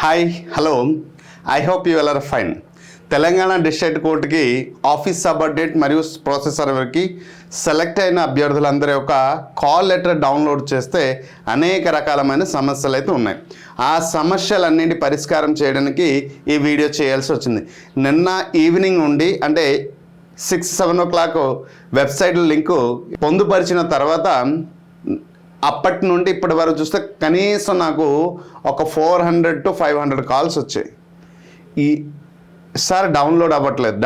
Hi hello I hope you are fine. Telangana district కోర్టుకి office subordinate మరియు process సర్వర్కి select అయిన అభ్యర్థులందరి యొక్క కాల్ లెటర్ డౌన్లోడ్ చేస్తే అనేక రకాలమైన సమస్యలు అయితే ఉన్నాయి. ఆ సమస్యలన్నింటి పరిష్కారం చేయడానికి ఈ వీడియో చేయాల్సి వచ్చింది. నిన్న ఈవినింగ్ నుండి అంటే 6-7 o'clock వెబ్సైట్ లింకు పొందుపరిచిన తర్వాత అప్పటి నుండి ఇప్పటి వరకు చూస్తే కనీసం నాకు ఒక 400 to 500 కాల్స్ వచ్చాయి. సార్ డౌన్లోడ్ అవ్వట్లేదు.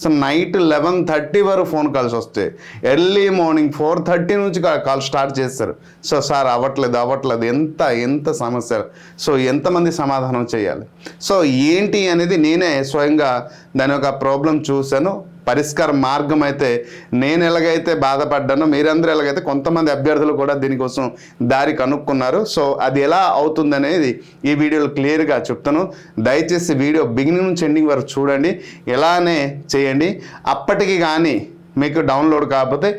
సో నైట్ 11:30 వరకు ఫోన్ కాల్స్ వస్తాయి. ఎర్లీ మార్నింగ్ 4:30 నుంచి కాల్ స్టార్ట్ చేస్తారు. సో సార్ అవ్వట్లేదు ఎంత సమస్య. సో ఎంతమంది సమాధానం చేయాలి? సో ఏంటి అనేది నేనే స్వయంగా దాని యొక్క ప్రాబ్లం చూశాను. పరిష్కార మార్గం అయితే నేను ఎలాగైతే బాధపడ్డానో మీరందరూ ఎలాగైతే కొంతమంది అభ్యర్థులు కూడా దీనికోసం దారి కనుక్కున్నారు. సో అది ఎలా అవుతుంది అనేది ఈ వీడియోలో క్లియర్గా చెప్తాను. దయచేసి వీడియో బిగినింగ్ నుంచి ఎండింగ్ వరకు చూడండి, ఎలానే చేయండి. అప్పటికి కానీ మీకు డౌన్లోడ్ కాకపోతే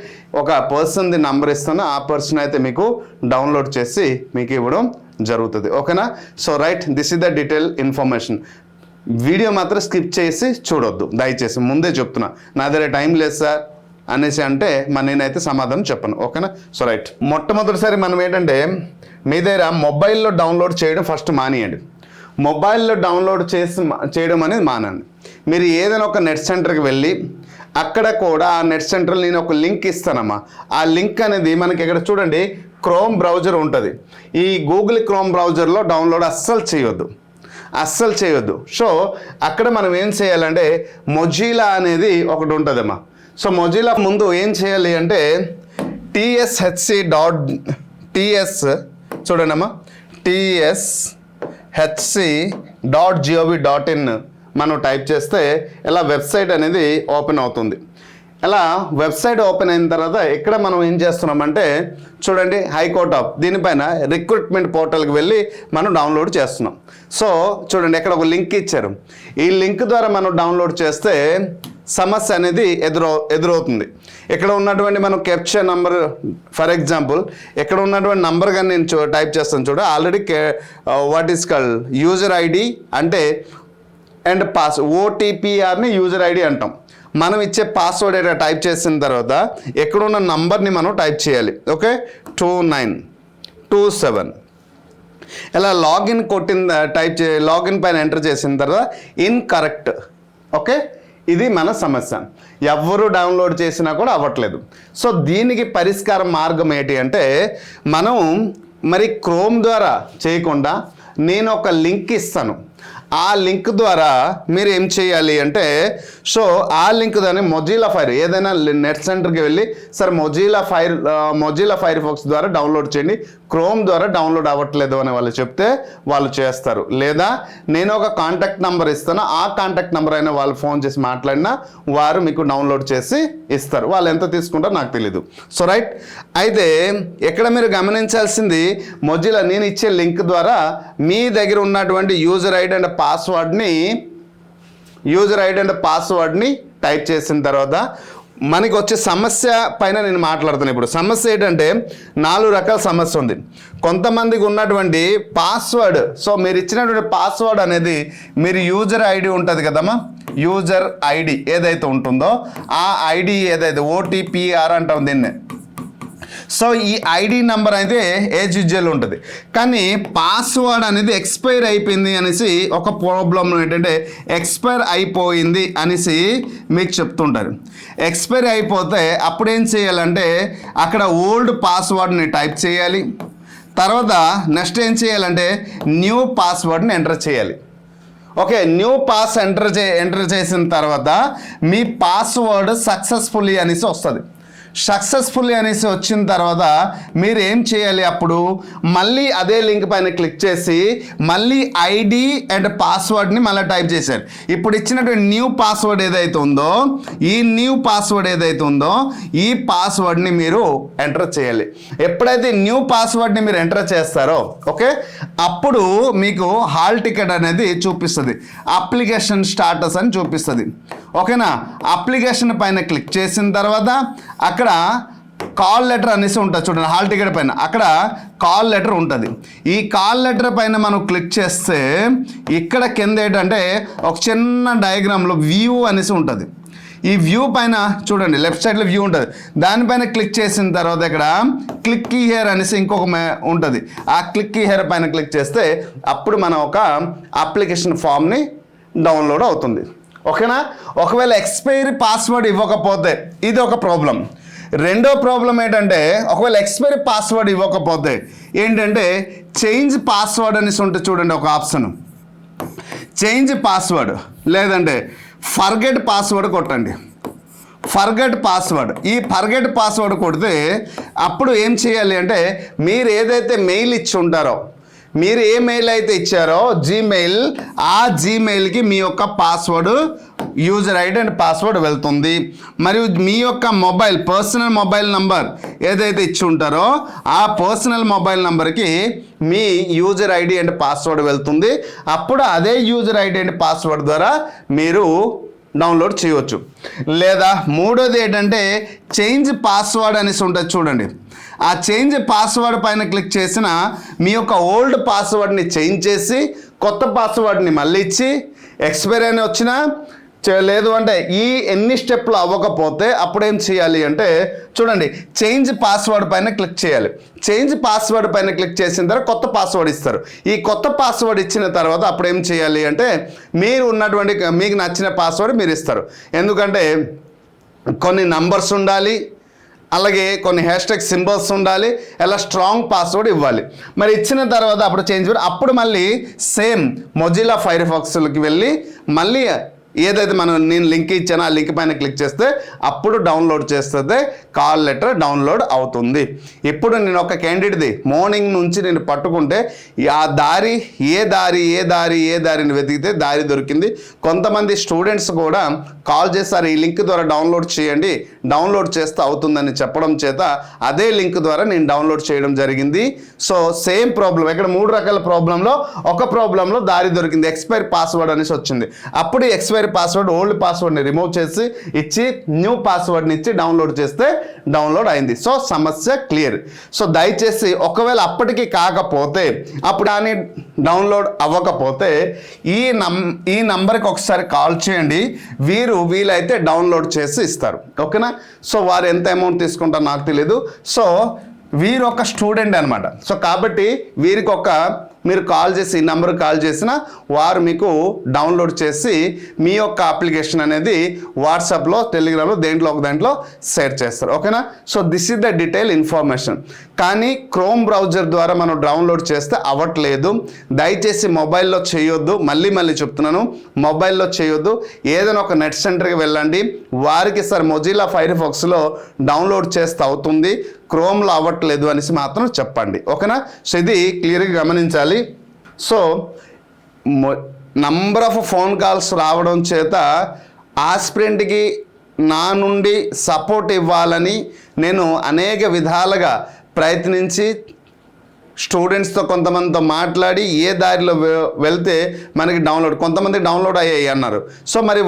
ఒక పర్సన్ది నంబర్ ఇస్తాను, ఆ పర్సన్ అయితే మీకు డౌన్లోడ్ చేసి మీకు ఇవ్వడం జరుగుతుంది. ఓకేనా? So right, this is the detail information. Video మాత్రం స్కిప్ చేసి చూడొద్దు దయచేసి, ముందే చెప్తున్నా. నా దగ్గర టైం లేదు సార్ అనేసి అంటే నేనైతే సమాధానం చెప్పను. ఓకేనా? సో రైట్, మొట్టమొదటిసారి మనం ఏంటంటే మీ దగ్గర మొబైల్లో డౌన్లోడ్ చేయడం ఫస్ట్ మానేయండి. మొబైల్లో డౌన్లోడ్ చేయడం అనేది మానండి. మీరు ఏదైనా ఒక నెట్ సెంటర్కి వెళ్ళి అక్కడ కూడా ఆ నెట్ సెంటర్లో నేను ఒక లింక్ ఇస్తానమ్మా. ఆ లింక్ అనేది మనకి ఇక్కడ చూడండి, క్రోమ్ బ్రౌజర్ ఉంటుంది. ఈ గూగుల్ క్రోమ్ బ్రౌజర్లో డౌన్లోడ్ అస్సలు చేయొద్దు. సో అక్కడ మనం ఏం చేయాలంటే మొజిలా అనేది ఒకటి ఉంటుందమ్మా. సో మొజిలా ముందు ఏం చేయాలి అంటే TS చూడండి అమ్మా, TSHC.gov.in మనం టైప్ చేస్తే ఇలా వెబ్సైట్ అనేది ఓపెన్ అవుతుంది. ఇలా వెబ్సైట్ ఓపెన్ అయిన తర్వాత ఇక్కడ మనం ఏం చేస్తున్నామంటే చూడండి, హైకోర్ట్ ఆఫ్ దీనిపైన రిక్రూట్మెంట్ పోర్టల్కి వెళ్ళి మనం డౌన్లోడ్ చేస్తున్నాం. సో చూడండి, ఇక్కడ ఒక లింక్ ఇచ్చారు. ఈ లింక్ ద్వారా మనం డౌన్లోడ్ చేస్తే సమస్య అనేది ఎదురవుతుంది. ఇక్కడ ఉన్నటువంటి మనం క్యాప్చా నంబర్, ఫర్ ఎగ్జాంపుల్ ఇక్కడ ఉన్నటువంటి నంబర్ కానీ నేను టైప్ చేస్తాను చూడ, already what is called user ID అంటే అండ్ OTPRని యూజర్ ఐడి అంటాం. మనం ఇచ్చే పాస్వర్డ్ ఏదో టైప్ చేసిన తర్వాత ఎక్కడున్న నంబర్ని మనం టైప్ చేయాలి. ఓకే, 2927 ఇలా లాగిన్ లాగిన్ పైన ఎంటర్ చేసిన తర్వాత ఇన్కరెక్ట్. ఓకే, ఇది మన సమస్య. ఎవరు డౌన్లోడ్ చేసినా కూడా అవ్వట్లేదు. సో దీనికి పరిష్కార మార్గం ఏంటి అంటే మనం మరి క్రోమ్ ద్వారా చేయకుండా నేను ఒక లింక్ ఇస్తాను. ఆ లింక్ ద్వారా మీరు ఏం చేయాలి అంటే సో ఆ లింక్ దాన్ని మొజిలా ఫైర్ ఏదైనా నెట్ సెంటర్కి వెళ్ళి సార్ మొజిలా ఫైర్ ఫాక్స్ ద్వారా డౌన్లోడ్ చేయండి, క్రోమ్ ద్వారా డౌన్లోడ్ అవ్వట్లేదు అని వాళ్ళు చెప్తే వాళ్ళు చేస్తారు. లేదా నేను ఒక కాంటాక్ట్ నెంబర్ ఇస్తాను, ఆ కాంటాక్ట్ నెంబర్ అయినా వాళ్ళు ఫోన్ చేసి మాట్లాడినా వారు మీకు డౌన్లోడ్ చేసి ఇస్తారు. వాళ్ళు ఎంత తీసుకుంటారో నాకు తెలీదు. సో రైట్, అయితే ఇక్కడ మీరు గమనించాల్సింది మొజిలా నేను ఇచ్చే లింక్ ద్వారా మీ దగ్గర ఉన్నటువంటి యూజర్ ఐడి అండ్ పాస్వర్డ్ని టైప్ చేసిన తర్వాత మనకి వచ్చే సమస్య పైన నేను మాట్లాడుతాను. ఇప్పుడు సమస్య ఏంటంటే 4 రకాల సమస్య ఉంది. కొంతమందికి ఉన్నటువంటి పాస్వర్డ్, సో మీరు ఇచ్చినటువంటి పాస్వర్డ్ అనేది మీరు యూజర్ ఐడి ఉంటుంది కదమ్మా, యూజర్ ఐడి ఏదైతే ఉంటుందో ఆ ఐడి ఏదైతే OTPR అంటాం దీన్ని. సో ఈ ఐడి నెంబర్ అయితే ఏజ్ యూజువల్ ఉంటుంది, కానీ పాస్వర్డ్ అనేది ఎక్స్పైర్ అయిపోయింది అనేసి ఒక ప్రాబ్లం ఏంటంటే ఎక్స్పైర్ అయిపోయింది అనేసి మీకు చెప్తుంటారు. ఎక్స్పైర్ అయిపోతే అప్పుడు ఏం చేయాలంటే అక్కడ ఓల్డ్ పాస్వర్డ్ని టైప్ చేయాలి. తర్వాత నెక్స్ట్ ఏం చేయాలంటే న్యూ పాస్వర్డ్ని ఎంటర్ చేయాలి. ఓకే, న్యూ పాస్ ఎంటర్ చేసిన తర్వాత మీ పాస్వర్డ్ సక్సెస్ఫుల్లీ అనేసి వస్తుంది. సక్సెస్ఫుల్లీ అనేసి వచ్చిన తర్వాత మీరు ఏం చేయాలి, అప్పుడు మళ్ళీ అదే లింక్ పైన క్లిక్ చేసి మళ్ళీ ఐడి అండ్ పాస్వర్డ్ని మళ్ళీ టైప్ చేశారు. ఇప్పుడు ఇచ్చినటువంటి న్యూ పాస్వర్డ్ ఏదైతే ఉందో ఈ పాస్వర్డ్ని మీరు ఎంటర్ చేయాలి. ఎప్పుడైతే న్యూ పాస్వర్డ్ని మీరు ఎంటర్ చేస్తారో ఓకే, అప్పుడు మీకు హాల్ టికెట్ అనేది చూపిస్తుంది, అప్లికేషన్ స్టాటస్ అని చూపిస్తుంది. ఓకేనా? అప్లికేషన్ పైన క్లిక్ చేసిన తర్వాత అక్కడ కాల్ లెటర్ అనేసి ఉంటుంది చూడండి, హాల్ టికెట్ పైన అక్కడ కాల్ లెటర్ ఉంటుంది. ఈ కాల్ లెటర్ పైన మనం క్లిక్ చేస్తే ఇక్కడ కింద ఏంటంటే ఒక చిన్న డయాగ్రామ్లో వ్యూ అనేసి ఉంటుంది. ఈ వ్యూ పైన చూడండి లెఫ్ట్ సైడ్లో వ్యూ ఉంటుంది, దానిపైన క్లిక్ చేసిన తర్వాత ఇక్కడ క్లిక్ హియర్ అనేసి ఇంకొక ఉంటుంది. ఆ క్లిక్ హియర్ పైన క్లిక్ చేస్తే అప్పుడు మనం ఒక అప్లికేషన్ ఫామ్ని డౌన్లోడ్ అవుతుంది. ఓకేనా? ఒకవేళ ఎక్స్పైరీ పాస్వర్డ్ ఇవ్వకపోతే ఇది ఒక ప్రాబ్లం. రెండో ప్రాబ్లం ఏంటంటే ఒకవేళ ఎక్స్పైరీ పాస్వర్డ్ ఇవ్వకపోతే ఏంటంటే చేంజ్ పాస్వర్డ్ అనేసి ఉంటుంది చూడండి, ఒక ఆప్షన్ చేంజ్ పాస్వర్డ్ లేదంటే ఫర్గెట్ పాస్వర్డ్ కొట్టండి. ఫర్గెట్ పాస్వర్డ్, ఈ ఫర్గెట్ పాస్వర్డ్ కొడితే అప్పుడు ఏం చేయాలి అంటే మీరు ఏదైతే మెయిల్ ఇచ్చి ఉంటారో, మీరు ఏ మెయిల్ అయితే ఇచ్చారో జీమెయిల్, ఆ జీమెయిల్కి మీ యొక్క password user ID and password వెళ్తుంది. మరియు మీ యొక్క మొబైల్ పర్సనల్ మొబైల్ నంబర్ ఏదైతే ఇచ్చి ఉంటారో ఆ పర్సనల్ మొబైల్ నంబర్కి మీ యూజర్ ఐడి అండ్ పాస్వర్డ్ వెళ్తుంది. అప్పుడు అదే యూజర్ ఐడి అండ్ పాస్వర్డ్ ద్వారా మీరు డౌన్లోడ్ చేయవచ్చు. లేదా మూడోది ఏంటంటే చేంజ్ పాస్వర్డ్ అనేసి ఉంటుంది చూడండి, ఆ చేంజ్ పాస్వర్డ్ పైన క్లిక్ చేసిన మీ యొక్క ఓల్డ్ పాస్వర్డ్ని చేంజ్ చేసి కొత్త పాస్వర్డ్ని మళ్ళీ ఇచ్చి ఎక్స్పైరీ అని వచ్చినా లేదు అంటే ఈ ఎన్ని స్టెప్లు అవ్వకపోతే అప్పుడు ఏం చేయాలి అంటే చూడండి చేంజ్ పాస్వర్డ్ పైన క్లిక్ చేయాలి. చేంజ్ పాస్వర్డ్ పైన క్లిక్ చేసిన తర్వాత కొత్త పాస్వర్డ్ ఇస్తారు. ఈ కొత్త పాస్వర్డ్ ఇచ్చిన తర్వాత అప్పుడు ఏం చేయాలి అంటే మీరు ఉన్నటువంటి మీకు నచ్చిన పాస్వర్డ్ మీరు ఇస్తారు. ఎందుకంటే కొన్ని నంబర్స్ ఉండాలి, అలాగే కొన్ని హ్యాష్ట్యాగ్ సింబల్స్ ఉండాలి, ఇలా స్ట్రాంగ్ పాస్వర్డ్ ఇవ్వాలి. మరి ఇచ్చిన తర్వాత అప్పుడు చేంజ్ అప్పుడు మళ్ళీ సేమ్ మొజిల్లా ఫైర్ ఫాక్స్కి వెళ్ళి మళ్ళీ ఏదైతే నేను లింక్ ఇచ్చానో ఆ లింక్ పైన క్లిక్ చేస్తే అప్పుడు డౌన్లోడ్ చేస్తే కాల్ లెటర్ డౌన్లోడ్ అవుతుంది. ఇప్పుడు నేను ఒక క్యాండిడేట్ది మార్నింగ్ నుంచి నేను పట్టుకుంటే ఆ దారి ఏ దారిని వెతికితే దారి దొరికింది. కొంతమంది స్టూడెంట్స్ కూడా కాల్ చేస్తారు, ఈ లింక్ ద్వారా డౌన్లోడ్ చేయండి, డౌన్లోడ్ చేస్తే అవుతుందని చెప్పడం చేత అదే లింక్ ద్వారా నేను డౌన్లోడ్ చేయడం జరిగింది. సో సేమ్ ప్రాబ్లం, ఇక్కడ 3 రకాల ప్రాబ్లంలో ఒక ప్రాబ్లంలో దారి దొరికింది, ఎక్స్పైర్ పాస్వర్డ్ అనేసి వచ్చింది. అప్పుడు ఎక్స్పైర్ పాస్వర్డ్ ఓల్డ్ పాస్వర్డ్ని రిమూవ్ చేసి ఇచ్చి న్యూ పాస్వర్డ్ని ఇచ్చి డౌన్లోడ్ చేస్తే డౌన్లోడ్ అయింది. సో సమస్య క్లియర్. సో దయచేసి ఒకవేళ అప్పటికి కాకపోతే అప్పుడు కానీ డౌన్లోడ్ అవ్వకపోతే ఈ నంబర్కి ఒకసారి కాల్ చేయండి, వీలైతే డౌన్లోడ్ చేసి ఇస్తారు. ఓకేనా? సో వారు ఎంత అమౌంట్ తీసుకుంటారో నాకు తెలియదు. సో వీరు ఒక స్టూడెంట్ అనమాట. సో కాబట్టి వీరికి మీరు కాల్ చేసి ఈ నెంబర్కి కాల్ చేసినా వారు మీకు డౌన్లోడ్ చేసి మీ యొక్క అప్లికేషన్ అనేది వాట్సాప్లో, టెలిగ్రామ్లో ఒక దాంట్లో షేర్ చేస్తారు. ఓకేనా? So this is the detail information. కానీ క్రోమ్ బ్రౌజర్ ద్వారా మనం డౌన్లోడ్ చేస్తే అవ్వట్లేదు. దయచేసి మొబైల్లో చేయొద్దు, మళ్ళీ చెప్తున్నాను, మొబైల్లో చేయొద్దు. ఏదైనా ఒక నెట్ సెంటర్కి వెళ్ళండి, వారికి సార్ మొజిల్లా ఫైర్ ఫాక్స్లో డౌన్లోడ్ చేస్తే అవుతుంది, క్రోమ్లో అవ్వట్లేదు అనేసి మాత్రం చెప్పండి. ఓకేనా? సో ఇది క్లియర్గా గమనించాలి. So number of phone calls రావడం చేత ఆస్పిరెంట్కి నా నుండి సపోర్ట్ ఇవ్వాలని నేను అనేక విధాలుగా ప్రయత్నించి స్టూడెంట్స్తో కొంతమందితో మాట్లాడి ఏ దారిలో వెళ్తే మనకి కొంతమంది డౌన్లోడ్ అయ్యాయి అన్నారు. సో మరి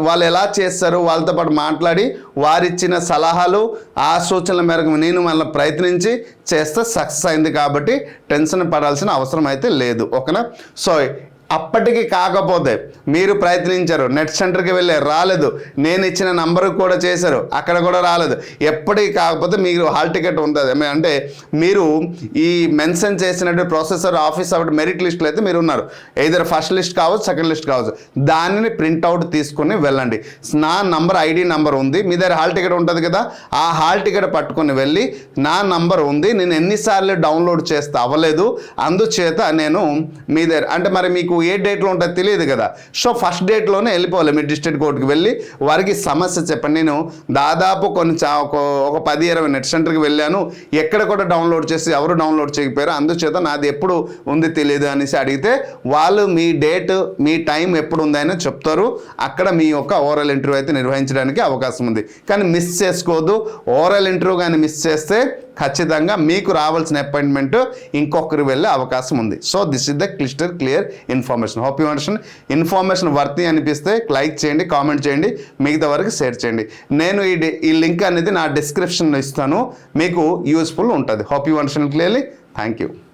వాళ్ళు ఎలా చేస్తారు, వాళ్ళతో పాటు మాట్లాడి వారిచ్చిన సలహాలు ఆ సూచనల మేరకు నేను మళ్ళీ ప్రయత్నించి చేస్తే సక్సెస్ అయింది. కాబట్టి టెన్షన్ పడాల్సిన అవసరం అయితే లేదు. ఓకేనా? సో అప్పటికి కాకపోతే మీరు ప్రయత్నించారు, నెట్ సెంటర్కి వెళ్ళే రాలేదు, నేను ఇచ్చిన నంబర్కి కూడా చేశారు, అక్కడ కూడా రాలేదు, ఎప్పటికి కాకపోతే మీరు హాల్ టికెట్ ఉంటుంది అంటే మీరు ఈ మెన్షన్ చేసినట్టు ప్రొసెసర్ ఆఫీస్ అవ్వడం మెరిట్ లిస్ట్లో అయితే మీరు ఉన్నారు, ఎయిదర్ ఫస్ట్ లిస్ట్ కావచ్చు, సెకండ్ లిస్ట్ కావచ్చు, దానిని ప్రింట్అవుట్ తీసుకుని వెళ్ళండి. నా నంబర్ ఐడి నంబర్ ఉంది, మీ దగ్గర హాల్ టికెట్ ఉంటుంది కదా, ఆ హాల్ టికెట్ పట్టుకొని వెళ్ళి నా నంబర్ ఉంది, నేను ఎన్నిసార్లు డౌన్లోడ్ చేస్తే అవ్వలేదు, అందుచేత నేను మీ దగ్గర అంటే మరి మీకు ఏ డేట్లో ఉంటుందో తెలియదు కదా. సో ఫస్ట్ డేట్లోనే వెళ్ళిపోవాలి, మీరు డిస్ట్రిక్ట్ కోర్టుకి వెళ్ళి వారికి సమస్య చెప్పండి. నేను దాదాపు ఒక 10-20 నెట్ సెంటర్కి వెళ్ళాను, ఎక్కడ కూడా డౌన్లోడ్ చేసి ఎవరు డౌన్లోడ్ చేయకపోయారు, అందుచేత నాది ఎప్పుడు ఉంది తెలియదు అనేసి అడిగితే వాళ్ళు మీ డేట్ మీ టైం ఎప్పుడు ఉందని చెప్తారు. అక్కడ మీ యొక్క ఓరల్ ఇంటర్వ్యూ అయితే నిర్వహించడానికి అవకాశం ఉంది. కానీ మిస్ చేసుకోవద్దు. ఓరల్ ఇంటర్వ్యూ కానీ మిస్ చేస్తే ఖచ్చితంగా మీకు రావాల్సిన అపాయింట్మెంట్ ఇంకొకరు వెళ్ళే అవకాశం ఉంది. So this is the clear information. Hope you understand. Information worthy అనిపిస్తే లైక్ చేయండి, కామెంట్ చేయండి, మిగతా వరకు షేర్ చేయండి. నేను ఈ లింక్ అనేది నా డిస్క్రిప్షన్లో ఇస్తాను, మీకు యూస్ఫుల్ ఉంటుంది. Hope you understand clearly. Thank you.